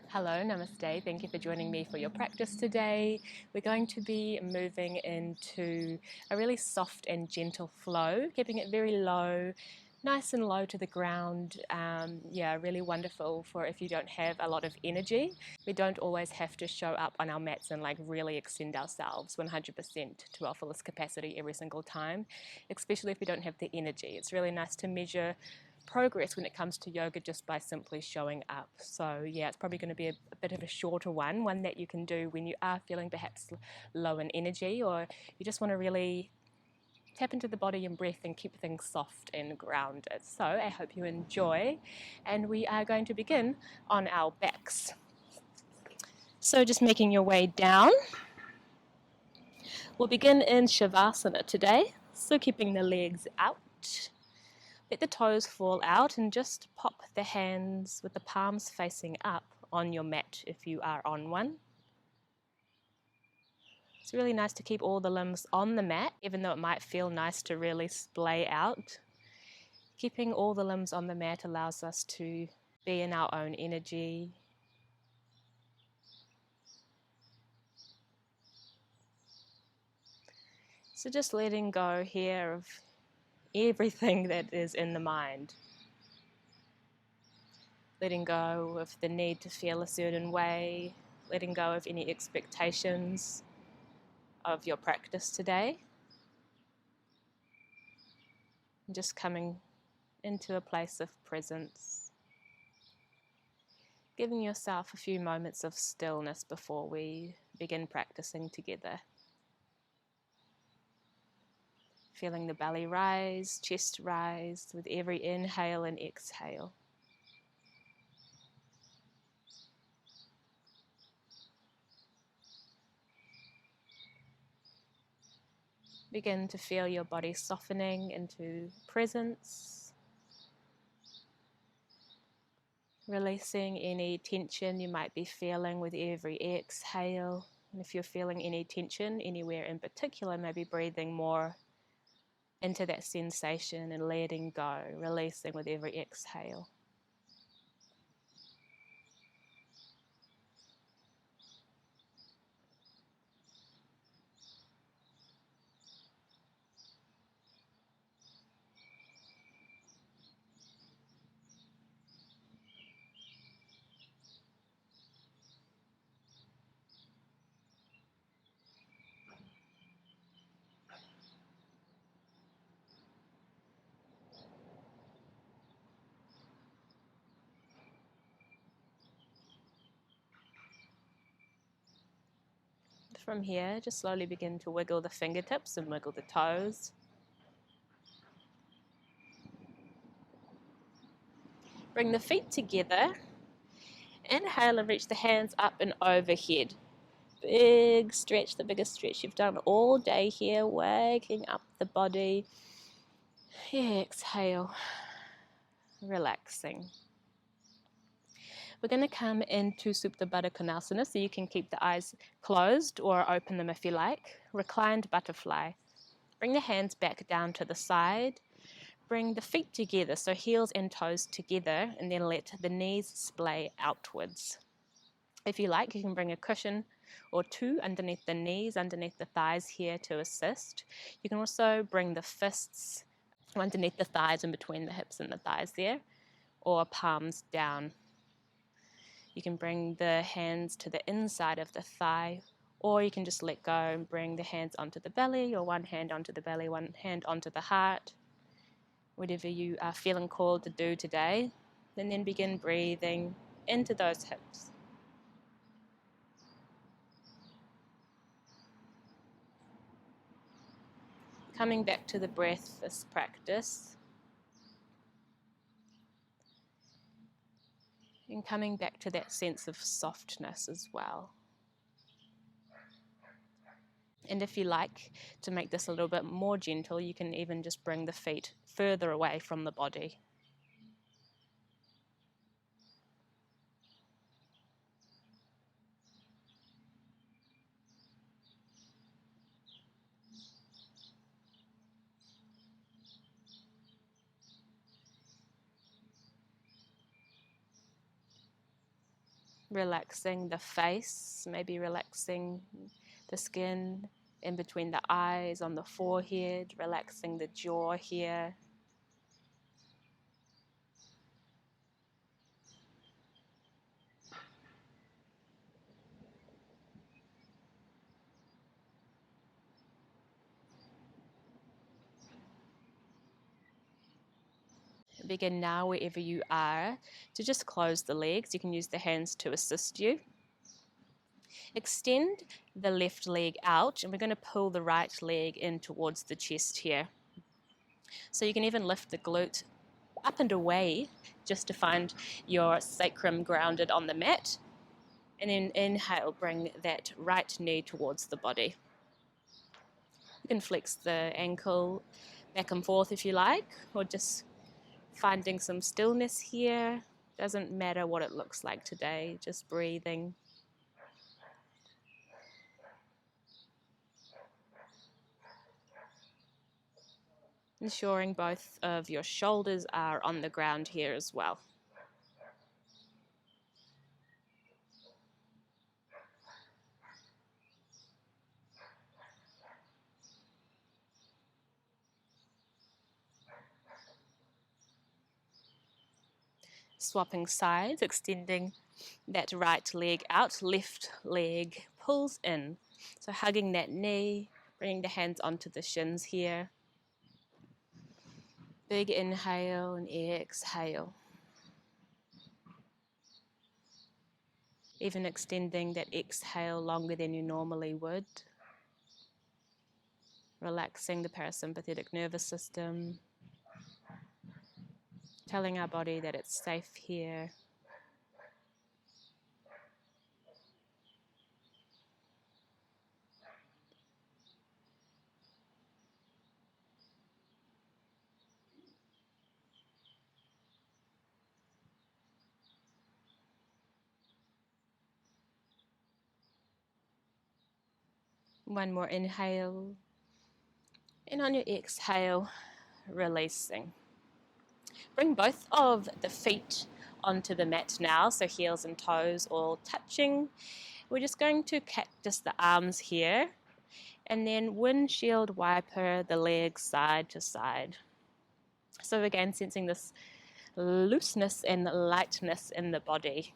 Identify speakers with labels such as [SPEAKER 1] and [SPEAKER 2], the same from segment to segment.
[SPEAKER 1] Hello, namaste. Thank you for joining me for your practice today. We're going to be moving into a really soft and gentle flow, keeping it very low, nice and low to the ground. Really wonderful for if you don't have a lot of energy. We don't always have to show up on our mats and really extend ourselves 100% to our fullest capacity every single time, especially if we don't have the energy. It's really nice to measure progress when it comes to yoga just by simply showing up. So yeah, it's probably going to be a bit of a shorter one that you can do when you are feeling perhaps low in energy, or you just want to really tap into the body and breath and keep things soft and grounded. So I hope you enjoy, and we are going to begin on our backs. So just making your way down. We'll begin in Shavasana today, so keeping the legs out. Let the toes fall out and just pop the hands with the palms facing up on your mat if you are on one. It's really nice to keep all the limbs on the mat, even though it might feel nice to really splay out. Keeping all the limbs on the mat allows us to be in our own energy. So just letting go here of everything that is in the mind. Letting go of the need to feel a certain way, letting go of any expectations of your practice today. And just coming into a place of presence. Giving yourself a few moments of stillness before we begin practicing together. Feeling the belly rise, chest rise with every inhale and exhale. Begin to feel your body softening into presence. Releasing any tension you might be feeling with every exhale. And if you're feeling any tension anywhere in particular, maybe breathing more into that sensation and letting go, releasing with every exhale. From here, just slowly begin to wiggle the fingertips and wiggle the toes. Bring the feet together. Inhale and reach the hands up and overhead. Big stretch, the biggest stretch you've done all day here, waking up the body. Exhale, relaxing. We're going to come into Supta Baddha Konasana, so you can keep the eyes closed or open them if you like. Reclined butterfly. Bring the hands back down to the side. Bring the feet together, so heels and toes together, and then let the knees splay outwards. If you like, you can bring a cushion or two underneath the knees, underneath the thighs here to assist. You can also bring the fists underneath the thighs and between the hips and the thighs there, or palms down. You can bring the hands to the inside of the thigh, or you can just let go and bring the hands onto the belly, or one hand onto the belly, one hand onto the heart, whatever you are feeling called to do today. And then begin breathing into those hips. Coming back to the breath, this practice. And coming back to that sense of softness as well. And if you like to make this a little bit more gentle, you can even just bring the feet further away from the body. Relaxing the face, maybe relaxing the skin in between the eyes, on the forehead, relaxing the jaw here. Begin now, wherever you are, to just close the legs. You can use the hands to assist you. Extend the left leg out, and we're going to pull the right leg in towards the chest here. So you can even lift the glute up and away just to find your sacrum grounded on the mat. And then inhale, bring that right knee towards the body. You can flex the ankle back and forth if you like, or just finding some stillness here. Doesn't matter what it looks like today, just breathing. Ensuring both of your shoulders are on the ground here as well. Swapping sides, extending that right leg out, left leg pulls in. So hugging that knee, bringing the hands onto the shins here. Big inhale and exhale. Even extending that exhale longer than you normally would. Relaxing the parasympathetic nervous system. Telling our body that it's safe here. One more inhale. And on your exhale, releasing. Bring both of the feet onto the mat now, so heels and toes all touching. We're just going to cactus the arms here, and then windshield wiper the legs side to side. So again, sensing this looseness and lightness in the body.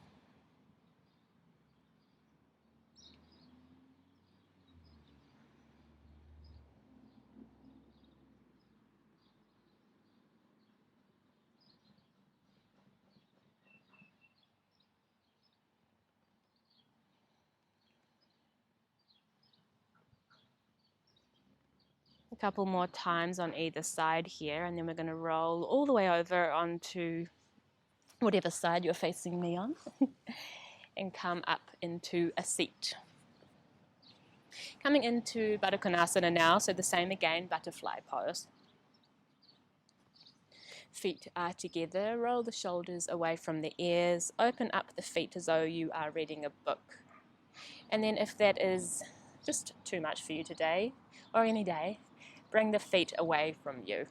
[SPEAKER 1] A couple more times on either side here, and then we're going to roll all the way over onto whatever side you're facing me on and come up into a seat. Coming into Baddha Konasana now, so the same again, butterfly pose. Feet are together, roll the shoulders away from the ears, open up the feet as though you are reading a book. And then if that is just too much for you today, or any day, bring the feet away from you.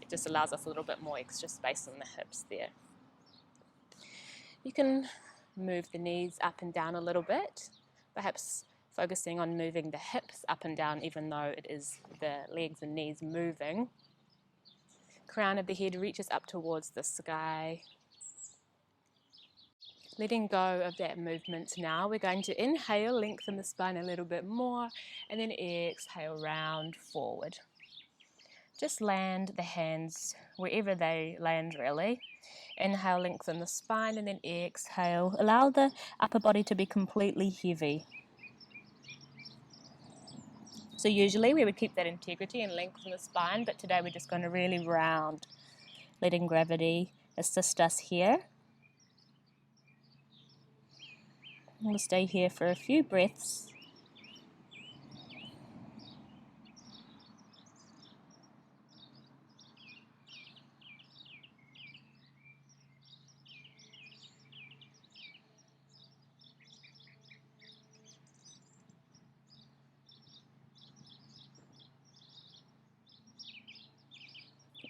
[SPEAKER 1] It just allows us a little bit more extra space in the hips there. You can move the knees up and down a little bit, perhaps focusing on moving the hips up and down even though it is the legs and knees moving. Crown of the head reaches up towards the sky. Letting go of that movement now. We're going to inhale, lengthen the spine a little bit more, and then exhale, round forward. Just land the hands wherever they land really. Inhale, lengthen the spine, and then exhale. Allow the upper body to be completely heavy. So usually we would keep that integrity and lengthen the spine, but today we're just going to really round, letting gravity assist us here. We'll stay here for a few breaths.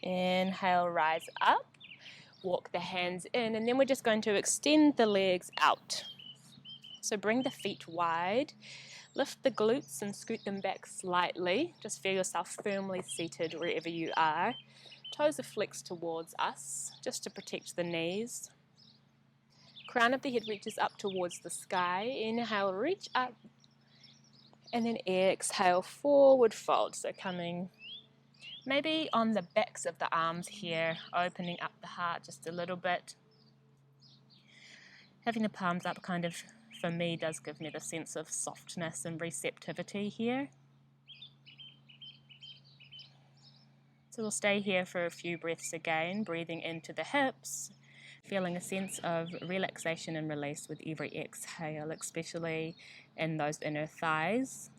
[SPEAKER 1] Inhale, rise up, walk the hands in, and then we're just going to extend the legs out. So bring the feet wide, lift the glutes and scoot them back slightly. Just feel yourself firmly seated wherever you are. Toes are flexed towards us, just to protect the knees. Crown of the head reaches up towards the sky. Inhale, reach up. And then exhale, forward fold. So coming maybe on the backs of the arms here, opening up the heart just a little bit. Having the palms up kind of, for me, does give me the sense of softness and receptivity here. So we'll stay here for a few breaths again, breathing into the hips, feeling a sense of relaxation and release with every exhale, especially in those inner thighs.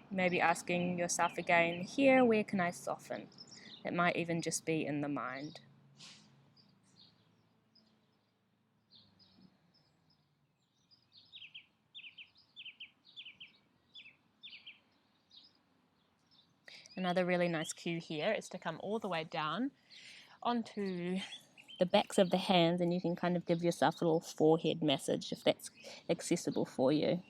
[SPEAKER 1] Maybe asking yourself again here, where can I soften? It might even just be in the mind. Another really nice cue here is to come all the way down onto the backs of the hands, and you can kind of give yourself a little forehead massage if that's accessible for you.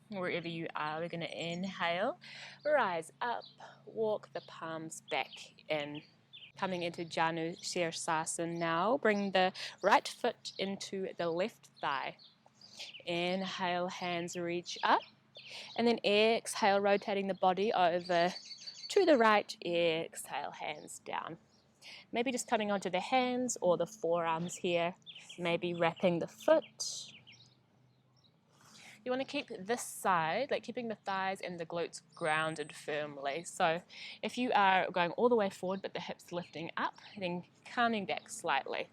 [SPEAKER 1] Wherever you are, we're going to inhale, rise up, walk the palms back in. Coming into Janu Sirsasana now, bring the right foot into the left thigh. Inhale, hands reach up, and then exhale, rotating the body over to the right. Exhale, hands down. Maybe just coming onto the hands or the forearms here, maybe wrapping the foot. You want to keep this side, like keeping the thighs and the glutes grounded firmly. So if you are going all the way forward but the hips lifting up, then coming back slightly.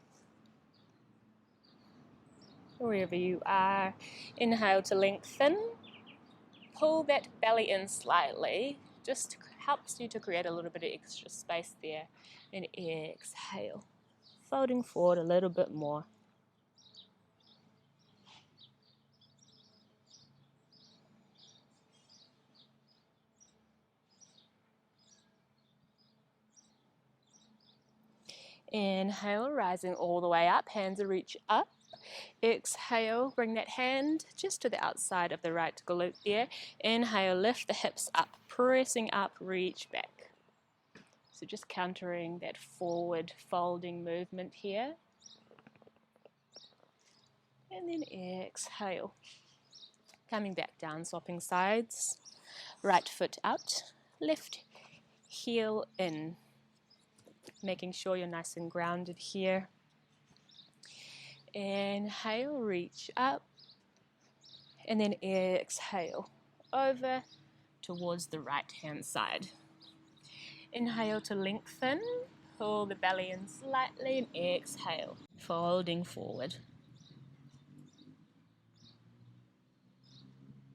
[SPEAKER 1] Wherever you are, inhale to lengthen. Pull that belly in slightly. Just helps you to create a little bit of extra space there. And exhale, folding forward a little bit more. Inhale, rising all the way up, hands reach up. Exhale, bring that hand just to the outside of the right glute there. Inhale, lift the hips up, pressing up, reach back. So just countering that forward folding movement here. And then exhale. Coming back down, swapping sides. Right foot out, left heel in. Making sure you're nice and grounded here. Inhale, reach up. And then exhale, over towards the right hand side. Inhale to lengthen, pull the belly in slightly, and exhale, folding forward.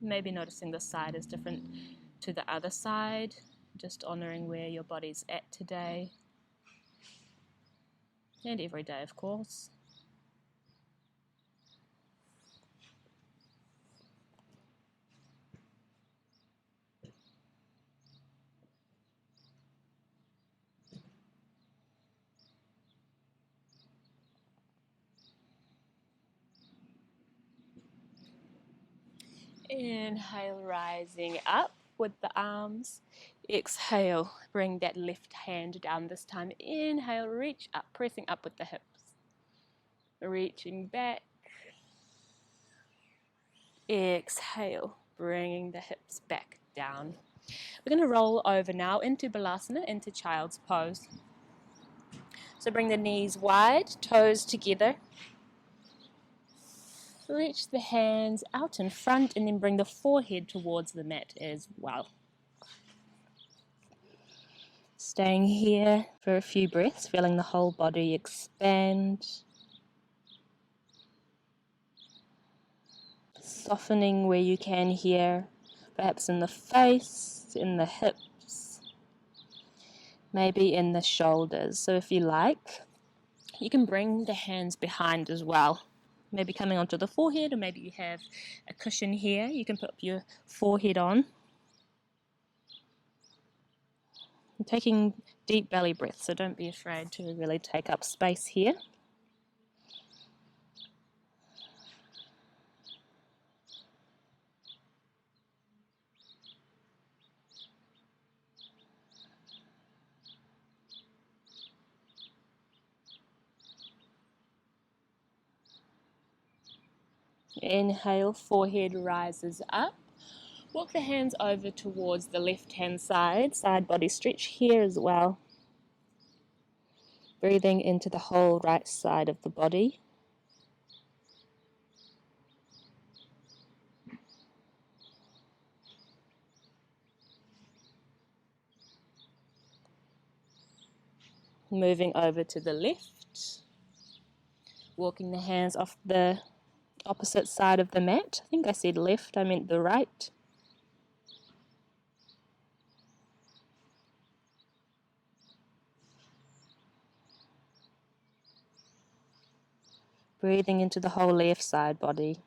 [SPEAKER 1] Maybe noticing this side is different to the other side, just honoring where your body's at today. And every day, of course. Inhale, rising up with the arms. Exhale, bring that left hand down this time. Inhale, reach up, pressing up with the hips. Reaching back. Exhale, bringing the hips back down. We're going to roll over now into Balasana, into Child's Pose. So bring the knees wide, toes together. Reach the hands out in front and then bring the forehead towards the mat as well. Staying here for a few breaths, feeling the whole body expand. Softening where you can here, perhaps in the face, in the hips, maybe in the shoulders. So if you like, You can bring the hands behind as well, maybe coming onto the forehead, or maybe you have a cushion here. You can put your forehead on. I'm taking deep belly breaths, so don't be afraid to really take up space here. Inhale, forehead rises up. Walk the hands over towards the left hand side body stretch here as well. Breathing into the whole right side of the body. Moving over to the left. Walking the hands off the opposite side of the mat. I think I said left, I meant the right. Breathing into the whole left side body.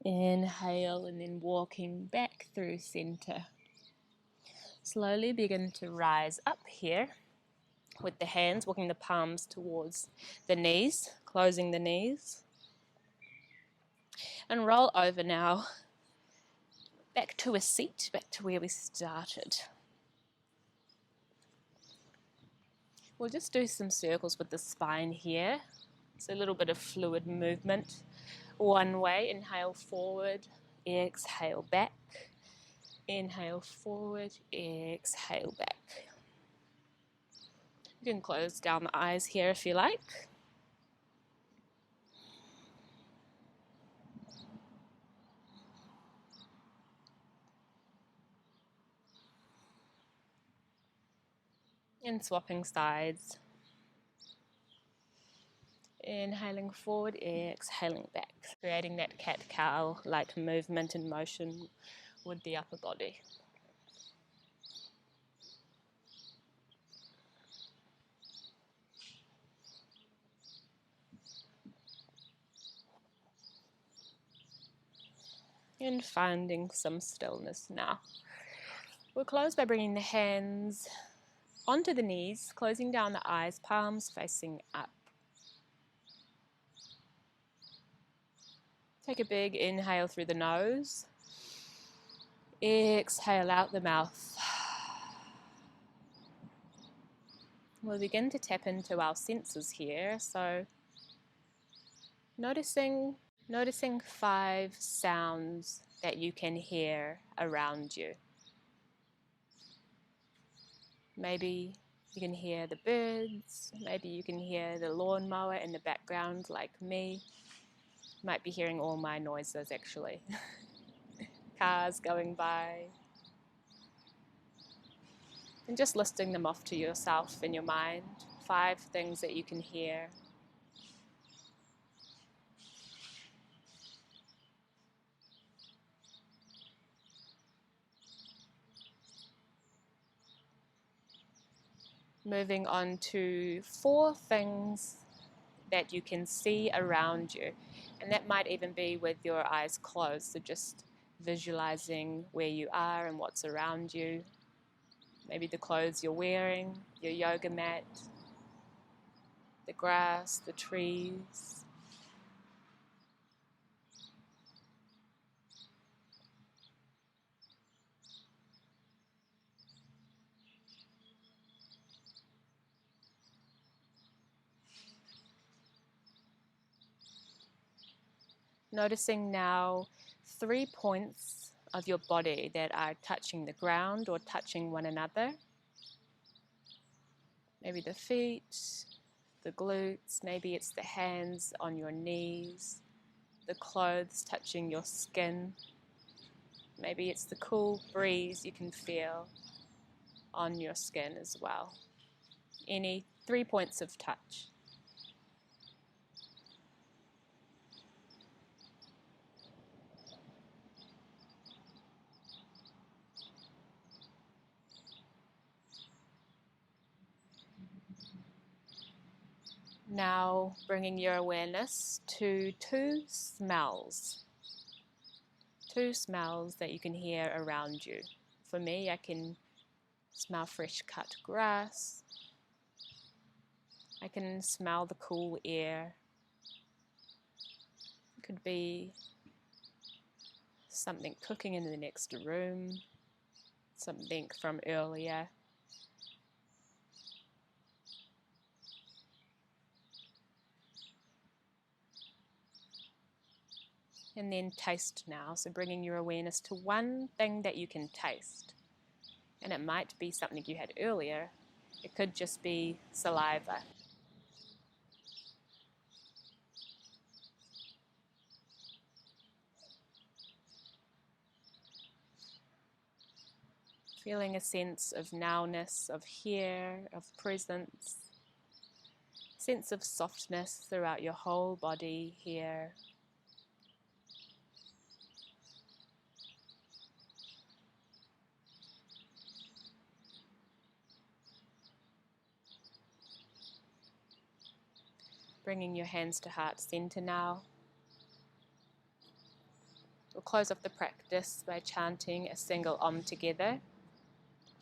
[SPEAKER 1] Inhale and then walking back through center. Slowly begin to rise up here with the hands, walking the palms towards the knees, closing the knees. And roll over now, back to a seat, back to where we started. We'll just do some circles with the spine here. It's a little bit of fluid movement. One way, inhale forward, exhale back. Inhale forward, exhale back. You can close down the eyes here if you like. And swapping sides. Inhaling forward, exhaling back. Creating that cat-cow like movement and motion with the upper body. And finding some stillness now. We'll close by bringing the hands onto the knees, closing down the eyes, palms facing up. Take a big inhale through the nose. Exhale out the mouth. We'll begin to tap into our senses here. So noticing 5 sounds that you can hear around you. Maybe you can hear the birds, maybe you can hear the lawnmower in the background like me. Might be hearing all my noises actually. Cars going by. And just listing them off to yourself in your mind. 5 things that you can hear. Moving on to 4 things that you can see around you. And that might even be with your eyes closed. So just visualizing where you are and what's around you. Maybe the clothes you're wearing, your yoga mat, the grass, the trees. Noticing now 3 points of your body that are touching the ground or touching one another. Maybe the feet, the glutes, maybe it's the hands on your knees, the clothes touching your skin. Maybe it's the cool breeze you can feel on your skin as well. Any 3 points of touch. Now bringing your awareness to two smells that you can hear around you. For me, I can smell fresh cut grass. I can smell the cool air. It could be something cooking in the next room, something from earlier. And then taste now. So bringing your awareness to one thing that you can taste. And it might be something you had earlier. It could just be saliva. Feeling a sense of nowness, of here, of presence. Sense of softness throughout your whole body here. Bringing your hands to heart center now. We'll close off the practice by chanting a single Om together.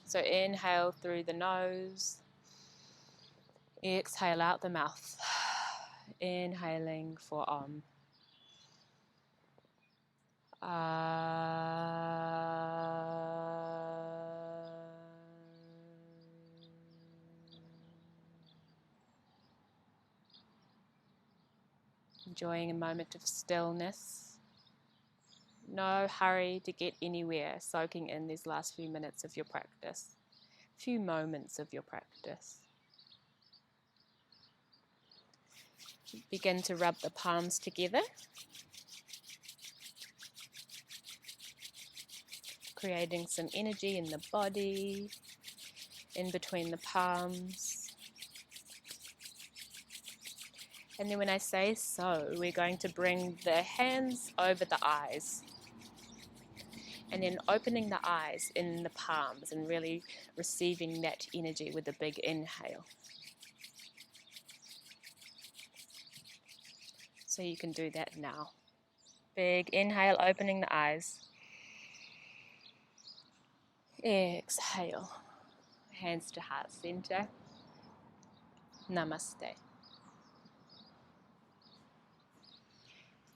[SPEAKER 1] So inhale through the nose. Exhale out the mouth. Inhaling for Om. Enjoying a moment of stillness. No hurry to get anywhere, soaking in these last few minutes of your practice, few moments of your practice. Begin to rub the palms together, creating some energy in the body, in between the palms. And then when I say so, we're going to bring the hands over the eyes. And then opening the eyes in the palms and really receiving that energy with a big inhale. So you can do that now. Big inhale, opening the eyes. Exhale. Hands to heart center. Namaste.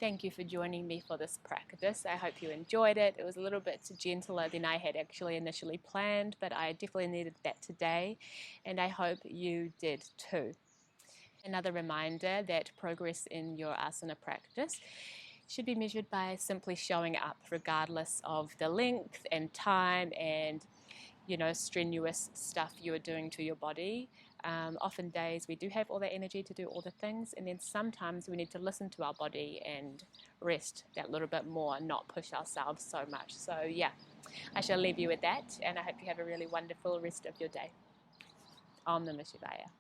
[SPEAKER 1] Thank you for joining me for this practice. I hope you enjoyed it. It was a little bit gentler than I had actually initially planned, but I definitely needed that today, and I hope you did too. Another reminder that progress in your asana practice should be measured by simply showing up regardless of the length and time and strenuous stuff you are doing to your body. Often days we do have all that energy to do all the things, and then sometimes we need to listen to our body and rest that little bit more, not push ourselves so much. So yeah, I shall leave you with that, and I hope you have a really wonderful rest of your day. Om Namah Shivaya.